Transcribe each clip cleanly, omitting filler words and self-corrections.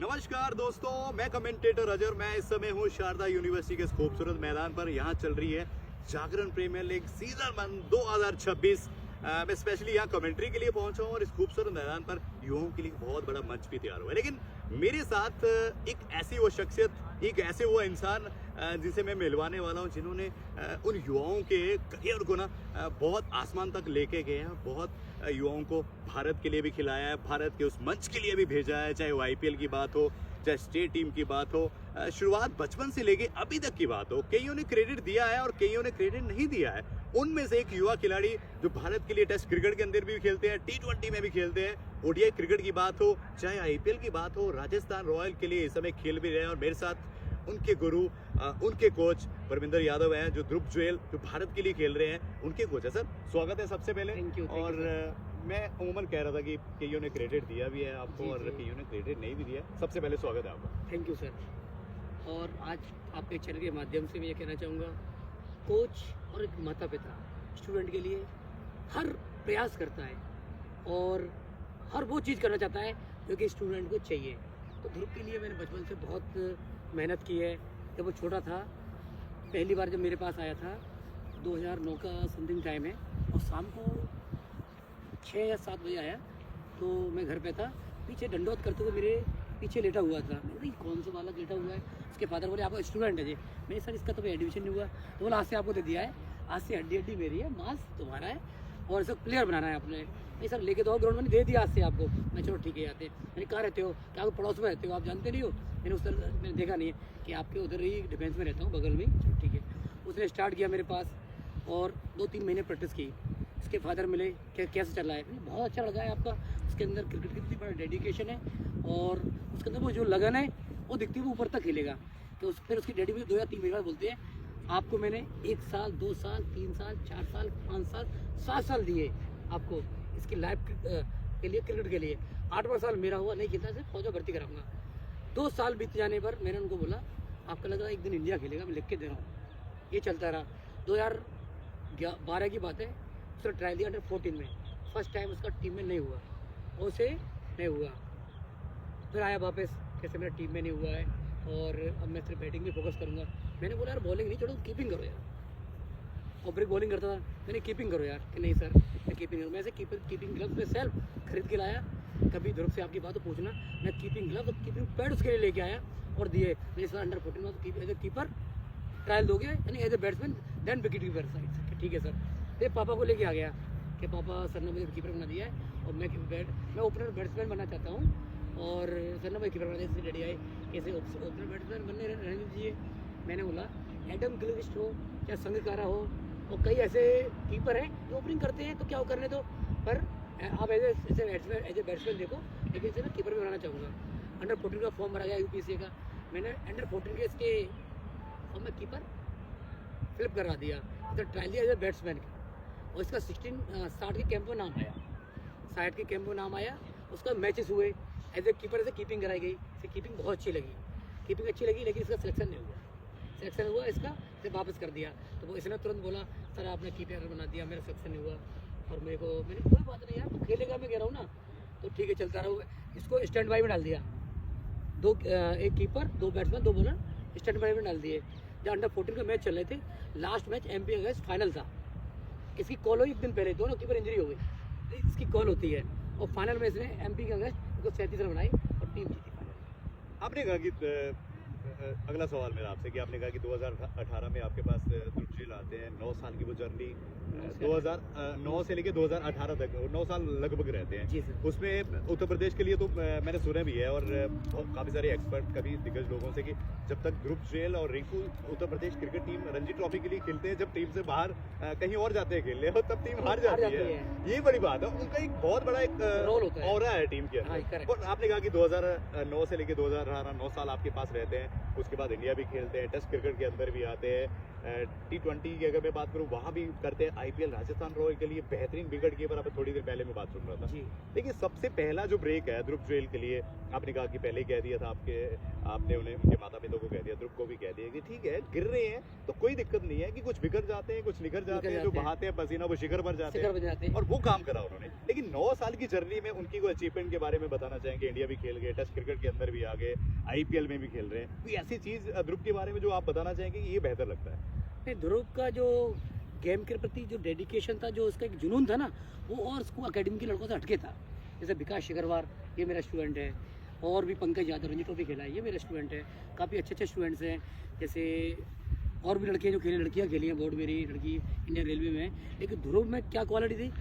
नमस्कार दोस्तों, मैं कमेंटेटर अजर। मैं इस समय हूँ शारदा यूनिवर्सिटी के इस खूबसूरत मैदान पर। यहाँ चल रही है जागरण प्रीमियर लीग सीजन 1 2026। मैं स्पेशली यहाँ कमेंट्री के लिए पहुंचा हूँ और इस खूबसूरत मैदान पर युवाओं के लिए बहुत बड़ा मंच भी तैयार हुआ है। लेकिन मेरे साथ एक ऐसी वो शख्सियत, एक ऐसे वो इंसान जिसे मैं मिलवाने वाला हूँ, जिन्होंने उन युवाओं के करियर को ना बहुत आसमान तक लेके गए हैं। बहुत युवाओं को भारत के लिए भी खिलाया है, भारत के उस मंच के लिए भी भेजा है, चाहे वो आईपीएल की बात हो, चाहे स्टेट टीम की बात हो, शुरुआत बचपन से लेके अभी तक की बात हो। कईयों ने क्रेडिट दिया है और कईयों ने क्रेडिट नहीं दिया है। उनमें से एक युवा खिलाड़ी जो भारत के लिए टेस्ट क्रिकेट के अंदर भी खेलते हैं, T20 में भी खेलते हैं, ओडीआई क्रिकेट की बात हो, चाहे आईपीएल की बात हो, राजस्थान रॉयल के लिए इस समय खेल भी रहे हैं। और मेरे साथ उनके गुरु, उनके कोच परमिंदर यादव हैं, जो ध्रुव जुएल जो भारत के लिए खेल रहे हैं, उनके कोच है। सर, स्वागत है सबसे पहले। Thank you. और मैं उमूमन कह रहा था कि कईयों ने क्रेडिट दिया भी है आपको और कईयों ने क्रेडिट नहीं भी दिया। सबसे पहले स्वागत है आपका। Thank you sir. और आज आपके चैनल के माध्यम से मैं ये कहना चाहूँगा, कोच और एक माता पिता स्टूडेंट के लिए हर प्रयास करता है और हर वो चीज़ करना चाहता है जो कि स्टूडेंट को चाहिए। तो ध्रुव के लिए मैंने बचपन से बहुत मेहनत की है। जब वो छोटा था, पहली बार जब मेरे पास आया था, 2009 का समथिंग टाइम है, और शाम को 6 या 7 बजे आया, तो मैं घर पे था। पीछे दंडोत करते हुए मेरे पीछे लेटा हुआ था। मैंने कहा कौन सा बालक लेटा हुआ है। उसके फादर बोले आपका स्टूडेंट है जी। मैंने सर इसका तो एडमिशन नहीं हुआ। तो बोला आज से आपको दे दिया है, आज से हड्डी हड्डी मेरी है, मांस तुम्हारा है और इसे प्लेयर बनाना है आपने। नहीं सर लेके तो ग्राउंड में दे दिया आज से आपको। मैं चलो ठीक है आते हैं। मैंने कहाँ रहते हो, क्या आप पड़ोस में रहते हो, आप जानते नहीं हो। मैंने उस तरह मैंने देखा नहीं है कि आपके उधर ही डिफेंस में रहता हूँ, बगल में। चलो ठीक है। उसने स्टार्ट किया मेरे पास और 2-3 महीने प्रैक्टिस की। उसके फादर मिले, कैसे चल रहा है। बहुत अच्छा लगा है आपका, उसके अंदर क्रिकेट की इतनी बड़ा डेडिकेशन है और उसके अंदर वो जो लगन है वो दिखती है, वो ऊपर तक खेलेगा। तो फिर उसकी डैडी भी 2 या 3 महीने बाद बोलते हैं आपको मैंने 1 साल, 2 साल, 3 साल, 4 साल, 5 साल, 7 साल दिए आपको इसकी लाइफ के लिए, क्रिकेट के लिए। 8वां साल मेरा हुआ, नहीं खेलता, सिर्फ फौज में भर्ती कराऊंगा। 2 साल बीत जाने पर मैंने उनको बोला आपका लग रहा है एक दिन इंडिया खेलेगा, मैं लिख के दे रहा हूँ। ये चलता रहा। 2012 की बात है, उसने ट्रायल दिया अंडर-14 में। फर्स्ट टाइम उसका टीम में नहीं हुआ, उसे नहीं हुआ। फिर आया वापस, कैसे मेरा टीम में नहीं हुआ है और अब मैं सिर्फ बैटिंग में फोकस करूँगा। मैंने बोला यार बॉलिंग नहीं छोड़ो, कीपिंग करो यार। और ब्रेक बॉलिंग करता था, मैंने कीपिंग करो यार। कि नहीं सर मैं कीपिंग करूँ। मैं ऐसे कीपिंग ग्लव्स में सेल्फ खरीद के लाया। कभी ध्रुव से आपकी बात तो पूछना, मैं कीपिंग ग्लव्स और कीपिंग पैड उसके लिए लेके आया और दिए। मैं इस बार अंडर-14 में एज ए कीपर ट्रायल दोगे, यानी as a batsman then wicket keeper side से। ठीक है सर। फिर पापा को लेके आ गया कि पापा सर ने मुझे कीपर बना दिया है और मैं ओपनर बैट्समैन बनना चाहता हूँ और सर ने मुझे कीपर बना दिया। इससे डैडी आए कैसे ओपनर बैट्समैन बनने रहने दीजिए। मैंने बोला एडम गिलक्रिस्ट हो या संगकारा हो और कई ऐसे कीपर हैं जो ओपनिंग करते हैं, तो क्या वो करने दो, पर आप एज ए बैट्समैन देखो, लेकिन इसे मैं कीपर भी बनाना चाहूँगा। अंडर-14 का फॉर्म भरा गया यूपीसी का। मैंने अंडर-14 के इसके फॉर्म में कीपर फ्लिप करा दिया, तो ट्रायल दिया एज ए बैट्समैन। और इसका 60 के कैंप में नाम आया, 60 के कैंप में नाम आया। उसका मैचेस हुए एज ए कीपर, ऐसे कीपिंग कराई गई। इसे कीपिंग बहुत अच्छी लगी, लेकिन इसका सिलेक्शन नहीं हुआ। सिलेक्शन हुआ इसका, इसे वापस कर दिया। तो वो इसने तुरंत बोला सर आपने कीपर बना दिया, मेरा सिलेक्शन नहीं हुआ। और मैंने कोई बात नहीं यार, तू खेलेगा, मैं कह रहा हूँ ना, तो ठीक है चलता रहा। इसको स्टैंड बाई में डाल दिया। एक keeper, 2 batsman, 2 bowler stand by में डाल दिए। जब अंडर-14 का मैच चल रहे थे, last match MP against final था। इसकी कॉल हुई एक दिन पहले, दोनों कीपर इंजरी हो गई, इसकी कॉल होती है और फाइनल में इसने एमपी के अगेंस्ट 37 रन बनाई और टीम जीती फाइनल। आपने कहा कि अगला सवाल मेरा आपसे कि आपने कहा कि 2018 में आपके पास ध्रुव जुएल आते हैं। 9 साल की वो जर्नी, 2009 से लेके 2018 तक 9 साल लगभग रहते हैं। जी सर। उसमें उत्तर प्रदेश के लिए तो मैंने सुना भी है और काफ़ी सारे एक्सपर्ट, कभी दिग्गज लोगों से, कि जब तक ध्रुव जुएल और Rinku Uttar Pradesh cricket team Ranji trophy के लिए खेलते हैं, जब टीम से बाहर कहीं और जाते हैं खेलने, और तब टीम हार जाती है। ये बड़ी बात है। उनका एक बहुत बड़ा एक रोल होता है, ऑरा है टीम के अंदर। और आपने कहा कि 2009 से लेके 2018 9 साल आपके पास रहते हैं। उसके बाद इंडिया भी खेलते हैं, टेस्ट क्रिकेट के अंदर भी आते हैं। T20 की अगर मैं बात करूँ वहाँ भी करते हैं, IPL राजस्थान रॉयल के लिए बेहतरीन विकेट कीपर, अब थोड़ी देर पहले मैं बात सुन रहा था। जी देखिए सबसे पहला जो ब्रेक है ध्रुव जुरैल के लिए, आपने कहा कि पहले ही कह दिया था आपने उन्हें, उनके माता पिता को कह दिया, ध्रुव को भी कह दिया कि ठीक है गिर रहे हैं तो कोई दिक्कत नहीं है, कि कुछ बिगड़ जाते हैं, कुछ निकल जाते हैं, जो बहाते हैं पसीना वो शिखर पर जाते शिखर बन जाते हैं, हैं। और वो काम करा उन्होंने। लेकिन 9 साल की जर्नी में उनकी कोई अचीवमेंट के बारे में बताना चाहेंगे? इंडिया भी खेल गए, टेस्ट क्रिकेट के अंदर भी आ गए, IPL में भी खेल रहे हैं, कोई ऐसी चीज ध्रुव के बारे में जो आप बताना चाहेंगे कि ये बेहतर लगता है? नहीं, ध्रुव का जो गेम के प्रति जो डेडिकेशन था, जो उसका एक जुनून था ना, वो और स्कूल अकेडमी के लड़कों से हटके था। जैसे विकास शिखरवार, ये मेरा स्टूडेंट है, और भी पंकज यादव रणजी ट्रॉफी खेला है, ये मेरा स्टूडेंट है। काफ़ी अच्छे अच्छे स्टूडेंट्स हैं, जैसे और भी लड़कियाँ जो खेली, लड़कियाँ खेली हैं बोर्ड, मेरी लड़की इंडियन रेलवे में। लेकिन ध्रुव में क्या क्वालिटी थी,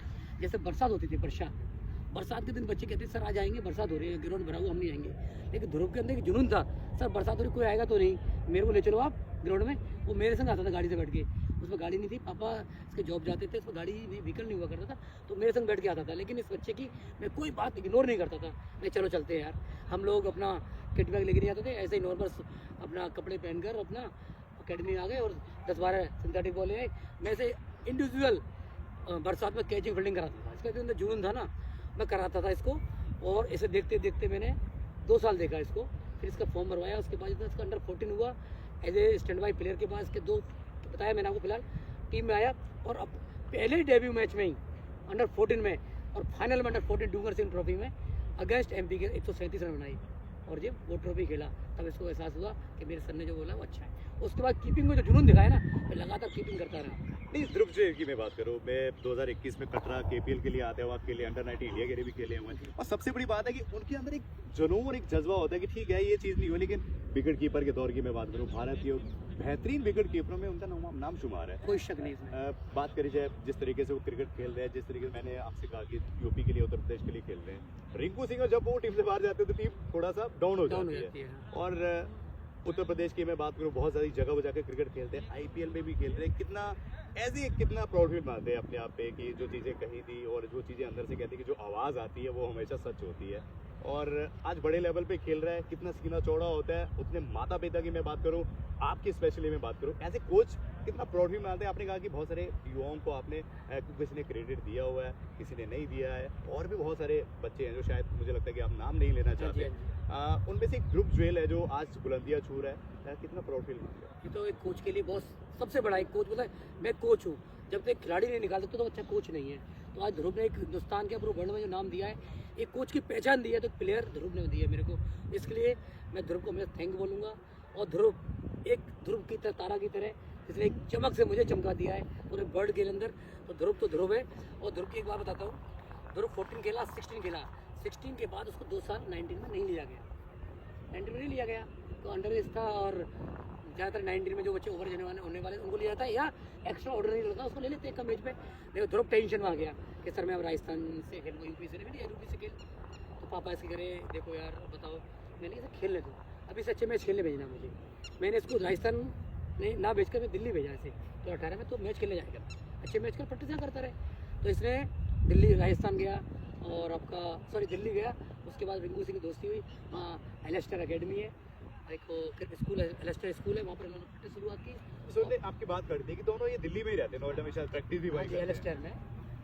जैसे बरसात होती थी, बरसात के दिन बच्चे कहते सर आ जाएंगे, बरसात हो रही है, ग्राउंड भरा हुआ, हम नहीं आएंगे। लेकिन ध्रुव के अंदर एक जुनून था, सर बरसात हो रही, कोई आएगा तो नहीं, मेरे को ले चलो आप ग्राउंड में। वो मेरे संग आता था गाड़ी से बैठ के, उसमें गाड़ी नहीं थी, पापा इसके जॉब जाते थे, उसमें गाड़ी नहीं, व्हीकल नहीं हुआ करता था, तो मेरे संग बैठ के आता था। लेकिन इस बच्चे की मैं कोई बात इग्नोर नहीं करता था, नहीं चलो चलते हैं यार। हम लोग अपना किट बैग लेके नहीं आते थे, ऐसे ही नॉर्मल अपना कपड़े पहनकर अपना अकेडमी आ गए और 10-12 सिंथेटिक बॉल ले आए। मैं से इंडिविजुअल बरसात में कैचिंग फील्डिंग कराता था, इसका अंदर जुनून था ना, मैं कराता था इसको। और इसे देखते देखते मैंने 2 साल देखा इसको, फिर इसका फॉर्म भरवाया, उसके बाद इसका अंडर 14 हुआ as a stand by player के पास। इसके 2 बताया मैंने आपको, फिलहाल टीम में आया, और अब पहले ही डेब्यू मैच में ही अंडर 14 में और फाइनल में अंडर 14 डूंगर सिंह ट्रॉफी में अगेंस्ट MP के 137 रन बनाई, और जब वो ट्रॉफी खेला तब इसको एहसास हुआ कि मेरे सर ने जो बोला वो अच्छा है। उसके बाद कीपिंग में जो जुनून दिखाया ना, मैं लगातार कीपिंग करता रहा। नहीं, ध्रुव जुरैल की मैं बात करूँ, मैं 2021 में कटरा KPL के लिए आते हुए के लिए अंडर 19 इंडिया के लिए भी खेले हुए हैं, और सबसे बड़ी बात है कि उनके अंदर एक जुनून और एक जज्बा होता है कि ठीक है ये चीज़ नहीं हुई, लेकिन विकेट कीपर के तौर की मैं बात करूँ, भारतीय बेहतरीन विकेट कीपरों में उनका नाम शुमार है, कोई शक नहीं इसमें। बात करी जाए जिस तरीके से वो क्रिकेट खेल रहे हैं, जिस तरीके से मैंने आपसे कहा कि यूपी के लिए, उत्तर प्रदेश के लिए खेल रहे हैं, रिंकू सिंह जब वो टीम से बाहर जाते हैं तो टीम थोड़ा सा डाउन हो जाती है। और उत्तर प्रदेश की मैं बात करूँ, बहुत सारी जगह बजा के क्रिकेट खेलते हैं, IPL में भी खेल रहे हैं, कितना प्राउड फील मानते हैं अपने आप पे कि जो चीज़ें कही थी और जो चीज़ें अंदर से कहती है कि जो आवाज़ आती है वो हमेशा सच होती है। और आज बड़े लेवल पे खेल रहा है, कितना सीना चौड़ा होता है। उतने माता पिता की मैं बात करूँ, आपकी स्पेशली मैं बात करूँ, एज ए कोच कितना प्राउड फील मानते हैं? आपने कहा कि बहुत सारे युवाओं को आपने किसी ने क्रेडिट दिया हुआ है, किसी ने नहीं दिया है, और भी बहुत सारे बच्चे हैं जो शायद मुझे लगता है कि आप नाम नहीं लेना चाहते, उनमें से एक ध्रुव जुरैल है जो आज बुलंदियां छू रहा है, कितना प्राउड फील मानते हैं? ये तो एक कोच के लिए बहुत सबसे बड़ा, एक कोच बोला मैं कोच हूँ, जब तक खिलाड़ी नहीं निकाल सकते तो अच्छा कोच नहीं है। तो आज ध्रुव ने एक हिंदुस्तान के पूरे वर्ल्ड में जो नाम दिया है, एक कोच की पहचान दी है, तो प्लेयर ध्रुव ने दी है मेरे को। इसके लिए मैं ध्रुव को हमेशा थैंक बोलूँगा। और ध्रुव की तरह, तारा की तरह, जिसने एक चमक से मुझे चमका दिया है पूरे वर्ल्ड के अंदर, तो ध्रुव है। और ध्रुव की एक बात बताता हूँ, ध्रुव 14 खेला, 16 खेला, 16 के बाद उसको 2 साल 19 में नहीं लिया गया, 19 में नहीं लिया गया, तो अंडर एज था। और ज़्यादातर 19 में जो बच्चे ओवर होने वाले उनको लिया जाता है, या एक्स्ट्रा ऑर्डर नहीं लगता उसको ले लेते हैं कम एज में। देखो ध्रुव टेंशन में आ गया कि सर मैं अब राजस्थान से खेल, यूपी से नहीं, यूपी से खेल। तो पापा इसके करे, देखो यार बताओ, मैंने इसे खेलने दो, अभी से अच्छे मैच खेलने भेजना मुझे। मैंने इसको राजस्थान नहीं ना भेजकर मैं दिल्ली भेजा इसे, तो 18 में तो मैच खेलने जाएगा, अच्छे मैच कर प्रैक्टिस करता रहे। तो इसने दिल्ली, राजस्थान गया, और दिल्ली गया। उसके बाद रिंकू सिंह की दोस्ती हुई, वहाँ एलेस्टर अकेडमी है, एक स्कूल है, एलेस्टर स्कूल है, वहाँ पर उन्होंने प्रैक्टिस शुरुआत की। सुनते आपकी बात करते हैं कि दोनों ये दिल्ली में ही रहते हैं, नोएडा में शायद प्रैक्टिस भी वहीं करते हैं।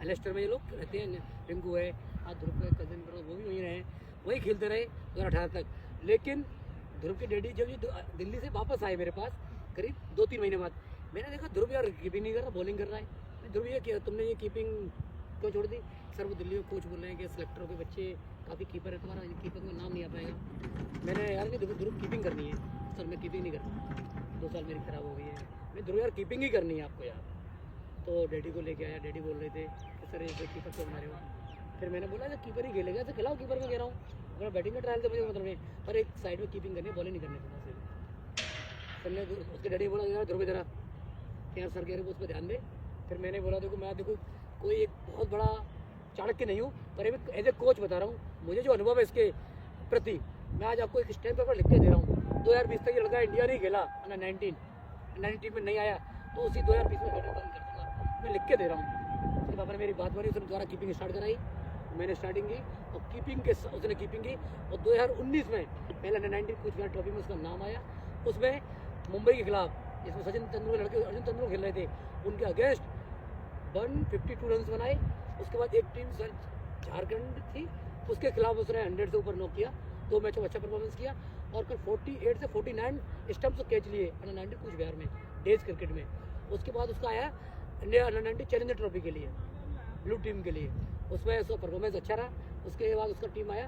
एलेस्टर में ये लोग रहते हैं, रिंकू है, आज ध्रुव के कजिन वो भी वहीं रहे, वहीं खेलते रहे 2018 तक। लेकिन ध्रुव के डैडी जब ये दिल्ली से वापस आए मेरे पास करीब 2-3 महीने बाद, मैंने देखा ध्रुव यार कीपिंग नहीं कर रहा, बॉलिंग कर रहा है। ध्रुव ये किया, तुमने ये कीपिंग क्यों छोड़ दी? सर वो दिल्ली में कोच बोल रहे हैं कि सिलेक्टरों के बच्चे काफ़ी कीपर है, तुम्हारा कीपर में नाम नहीं आ पाएगा। मैंने यार नहीं, ध्रुव कीपिंग करनी है। सर मैं कीपिंग नहीं करता, 2 साल मेरी खराब हो गई है, मैं ध्रुव यार कीपिंग ही करनी है आपको यार। तो डैडी को लेके आया, डैडी बोल रहे थे कि सर ये कीपर क्यों बना रहे हो? फिर मैंने बोला कीपर ही खेलेगा, तो खिलाओ, कीपर में कह रहा हूँ, अगर बैटिंग का ट्रायल तो मुझे मतलब नहीं, पर एक साइड में कीपिंग करनी है, बॉलिंग नहीं करनी है। सर ने उसके डैडी बोला यार ध्रुव इधर यार, सर कह रहे उस पर ध्यान दे। फिर मैंने बोला देखो कोई एक बहुत बड़ा चाणक्य नहीं हूँ, पर एज ए कोच बता रहा हूँ, मुझे जो अनुभव है इसके प्रति, मैं आज आपको एक स्टैम्प पेपर लिख के दे रहा हूँ। 2020 तक ये लड़का इंडिया नहीं खेला, अंडर 19 टीम में नहीं आया, तो उसी 2020 में बैटिंग बंद कर दूँगा, मैं लिख के दे रहा हूँ। उसके पापा ने मेरी बात मानी, उसने दोबारा कीपिंग स्टार्ट कराई, मैंने स्टार्टिंग की, और उसने कीपिंग की। और 2019 में पहले अंडर 19 कुछ ट्रॉफी में उसका नाम आया, उसमें मुंबई के खिलाफ जिसमें सचिन तेंदुलकर लड़के अर्जुन तेंदुलकर खेल रहे थे, उनके अगेंस्ट 152 रन बनाए। उसके बाद एक टीम सर झारखंड थी, उसके खिलाफ उसने 100 से ऊपर नॉक किया, 2 मैचों में अच्छा परफॉर्मेंस किया और कल 48 से 49 स्टंप्स कैच लिए अंडर 19 कूच बिहार में डेज क्रिकेट में। उसके बाद उसका आया इंडिया अंडर 19 चैलेंजर ट्रॉफी के लिए ब्लू टीम के लिए, उसमें उसका परफॉर्मेंस अच्छा रहा। उसके बाद उसका टीम आया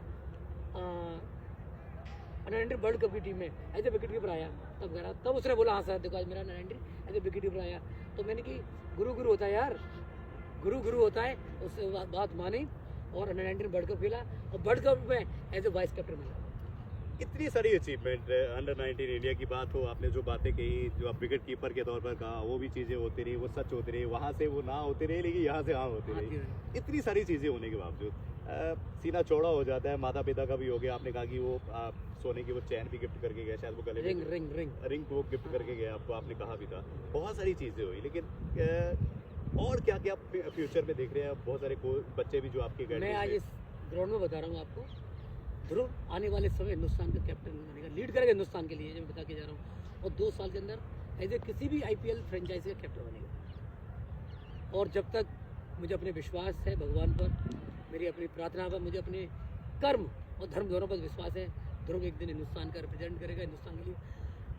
अंडर 19 वर्ल्ड कप की टीम में एज ए विकेट कीपर आया, तब गया, तब उसने बोला हाँ सर देखो आज मेरा under 19 as a wicket keeper आया। तो मैंने कि गुरु गुरु होता है यार, गुरु गुरु होता है। उससे बात मानी और अंडर 19 वर्ल्ड कप खेला और वर्ल्ड कप में एज ए वाइस कैप्टन बना। इतनी सारी अचीवमेंट अंडर 19 इंडिया की बात हो, आपने जो बातें कही, जो आप विकेट कीपर के तौर पर कहा, वो भी चीज़ें होती रही, वो सच होती रही, वहाँ से वो ना होती रही लेकिन यहाँ से हाँ होती रही। इतनी सारी चीज़ें होने के बावजूद सीना चौड़ा हो जाता है। माता पिता का भी हो गया, आपने कहा कि वो सोने की वो चैन भी गिफ्ट करके गया, शायद वो गले रिंग रिंग रिंग रिंग वो गिफ्ट करके गया आपको, आपने कहा भी था। बहुत सारी चीज़ें हुई, लेकिन और क्या क्या फ्यूचर में देख रहे हैं? बहुत सारे बच्चे भी जो आपके मैं आज इस ग्राउंड में बता रहा हूँ आपको, ध्रुव आने वाले समय हिंदुस्तान का कैप्टन बनेगा, लीड करेगा हिंदुस्तान के लिए, जो मैं बता के जा रहा हूँ। और 2 साल के अंदर एज ए किसी भी IPL फ्रेंचाइजी का कैप्टन बनेगा। और जब तक मुझे अपने विश्वास है भगवान पर, मेरी अपनी प्रार्थना पर, मुझे अपने कर्म और धर्म दोनों पर विश्वास है, ध्रुव एक दिन हिंदुस्तान का रिप्रेजेंट करेगा, हिंदुस्तान के लिए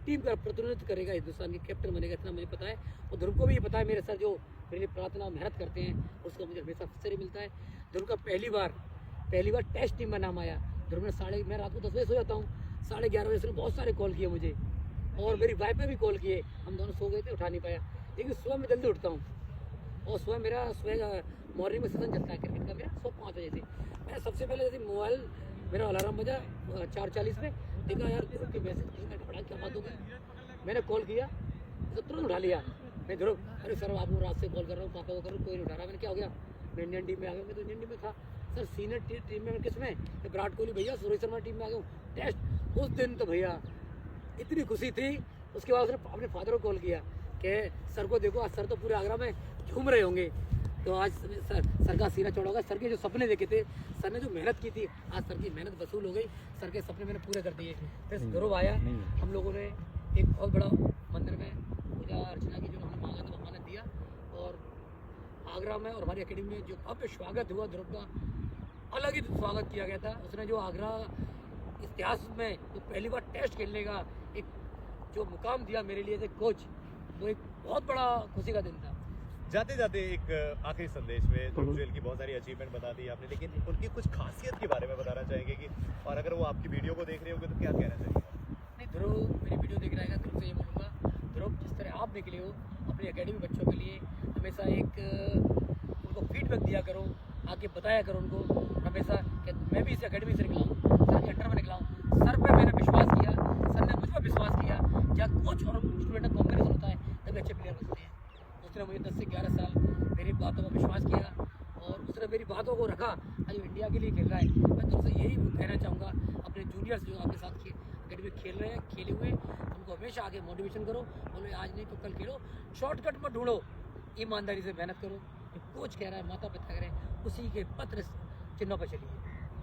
टीम का प्रतिनिधित्व करेगा, हिंदुस्तान के कैप्टन बनेगा, इतना मुझे पता है। और ध्रुव को भी ये पता है, मेरे सर जो मेरे लिए प्रार्थना और मेहनत करते हैं उसका मुझे हमेशा श्रेय मिलता है। ध्रुव का पहली बार टेस्ट टीम में नाम आया। ध्रुव ने मैं रात को 10 बजे सो जाता हूँ, 11:30 बजे से बहुत सारे कॉल किए मुझे और मेरी वाइफ ने भी कॉल किए, हम दोनों सो गए थे, उठा नहीं पाया। लेकिन सुबह मैं जल्दी उठता हूँ और सुबह मॉर्निंग में सेशन चलता है क्रिकेट का मेरा, सुबह 5 बजे से। मैं सबसे पहले जैसे मोबाइल मेरा अलार्म बजा 4:40 पे, देखा यार ध्रुव के मैसेज, बड़ा क्या बात हो गई, मैंने कॉल किया तो तुरंत उठा लिया। मैं ध्रुव, अरे सर आपको रात से कॉल कर रहा हूँ, पापा को कर रहा हूँ, कोई नहीं उठा रहा। मैंने क्या हो गया, मैं इंडियन टीम में आ गया। मैं तो इंडियन टीम में था सर, सीनियर टीम में किस में, विराट कोहली भैया, रोहित शर्मा टीम में आ गया हूँ टेस्ट। उस दिन तो भैया इतनी खुशी थी। उसके बाद उसने अपने फादर को कॉल किया कि सर को देखो आज सर तो पूरे आगरा में घूम रहे होंगे। तो आज सर का सीना चौड़ा होगा, सर के जो सपने देखे थे, सर ने जो मेहनत की थी, आज सर की मेहनत वसूल हो गई, सर के सपने मैंने पूरे कर दिए। फिर ध्रुव आया, हम लोगों ने एक बहुत बड़ा मंदिर में पूजा अर्चना की, जो हमने मांगा था भगवान ने दिया। और आगरा में और हमारी अकेडमी में जो भव्य स्वागत हुआ ध्रुव का, अलग ही स्वागत किया गया था। उसने जो आगरा इतिहास में जो पहली बार टेस्ट खेलने का एक जो मुकाम दिया मेरे लिए कोच, वो एक बहुत बड़ा खुशी का दिन था। जाते जाते एक आखिरी संदेश में ध्रुव जुएल की बहुत सारी अचीवमेंट बता दी आपने, लेकिन उनकी कुछ खासियत के बारे में बताना चाहेंगे कि, और अगर वो आपकी वीडियो को देख रहे होंगे तो क्या कहना चाहेंगे? नहीं, ध्रुव मेरी वीडियो देख रहा है, ध्रुव से ये बोलूँगा, ध्रुव जिस तरह आप निकले हो अपनी अकेडमी बच्चों के लिए, हमेशा एक उनको फीडबैक दिया करो, आगे बताया करो उनको हमेशा कि मैं भी इस अकेडमी से निकला हूँ, सर के अंडर में निकला हूँ, सर पे मैंने विश्वास किया, सर ने मुझ पर विश्वास किया। जहाँ कोच और स्टूडेंट का कॉम्बिनेशन होता है तभी अच्छे प्लेयर बनते हैं। उसने मुझे 10 से 11 साल मेरी बातों पर विश्वास किया और उसने मेरी बातों को रखा, आज वो इंडिया के लिए खेल रहा है। मैं तुमसे यही कहना चाहूँगा, अपने जूनियर्स जो आपके साथ अकेडमी खेल रहे हैं, खेले हुए, उनको हमेशा आगे मोटिवेशन करो, बोलो आज नहीं तो कल खेलो, शॉर्टकट मत ढूंढो, ईमानदारी से मेहनत करो, जो कोच कह रहा है, माता पिता कह रहे हैं, उसी के पत्र चिन्हों पर चलिए।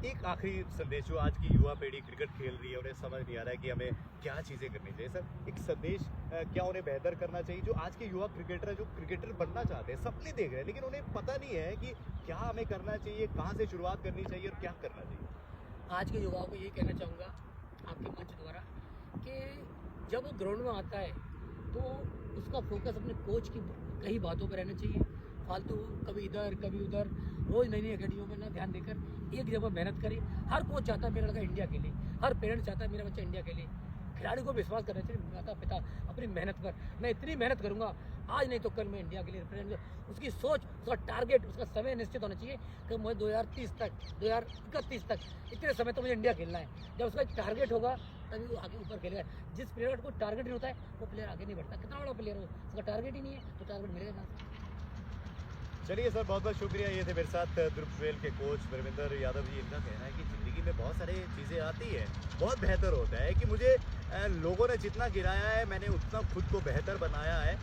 एक आखिरी संदेश, जो आज की युवा पीढ़ी क्रिकेट खेल रही है, उन्हें समझ नहीं आ रहा है कि हमें क्या चीज़ें करनी चाहिए। सर एक संदेश, क्या उन्हें बेहतर करना चाहिए? जो आज के युवा क्रिकेटर है, जो क्रिकेटर बनना चाहते हैं, सपने देख रहे हैं, लेकिन उन्हें पता नहीं है कि क्या हमें करना चाहिए, कहाँ से शुरुआत करनी चाहिए और क्या करना चाहिए। आज के युवाओं को यही कहना चाहूँगा आपके मंच द्वारा कि जब वो ग्राउंड में आता है तो उसका फोकस अपने कोच की कई बातों पर रहना चाहिए, फालतू कभी इधर कभी उधर, रोज़ नई नई अकेडमियों में ना ध्यान देकर एक जगह मेहनत करे। हर कोच चाहता है मेरा लड़का इंडिया खेले, हर पेरेंट चाहता है मेरा बच्चा इंडिया खेले। खिलाड़ी को विश्वास करना चाहिए माता पिता अपनी मेहनत पर, मैं इतनी मेहनत करूँगा, आज नहीं तो कल मैं इंडिया के लिए रिप्रेजेंट। उसकी सोच, उसका टारगेट, उसका समय निश्चित होना चाहिए कि मुझे 2030 तक, 2031 तक, इतने समय तो मुझे इंडिया खेलना है। जब उसका टारगेट होगा तभी वो आगे ऊपर खेलेगा। जिस प्लेयर को टारगेट नहीं होता है वो प्लेयर आगे नहीं बढ़ता, कितना बड़ा प्लेयर हो, उसका टारगेट ही नहीं है तो टारगेट मिलेगा कहाँ? चलिए सर, बहुत बहुत शुक्रिया। ये थे मेरे साथ ध्रुव जुएल के कोच परविंदर यादव जी। इनका कहना है कि ज़िंदगी में बहुत सारी चीज़ें आती है, बहुत बेहतर होता है कि मुझे लोगों ने जितना गिराया है मैंने उतना खुद को बेहतर बनाया है।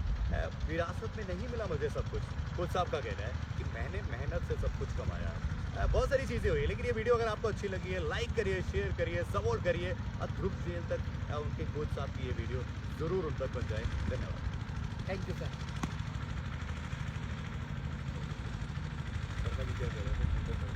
विरासत में नहीं मिला मुझे सब कुछ। कोच साहब का कहना है कि मैंने मेहनत से सब कुछ कमाया है। बहुत सारी चीज़ें हुई, लेकिन ये वीडियो अगर आपको अच्छी लगी है, लाइक करिए, शेयर करिए, सपोर्ट करिए और ध्रुव जेल तक उनके कोच साहब की ये वीडियो ज़रूर उन तक पहुँचाएं। धन्यवाद। Thank you sir. क्या कह रहे थे?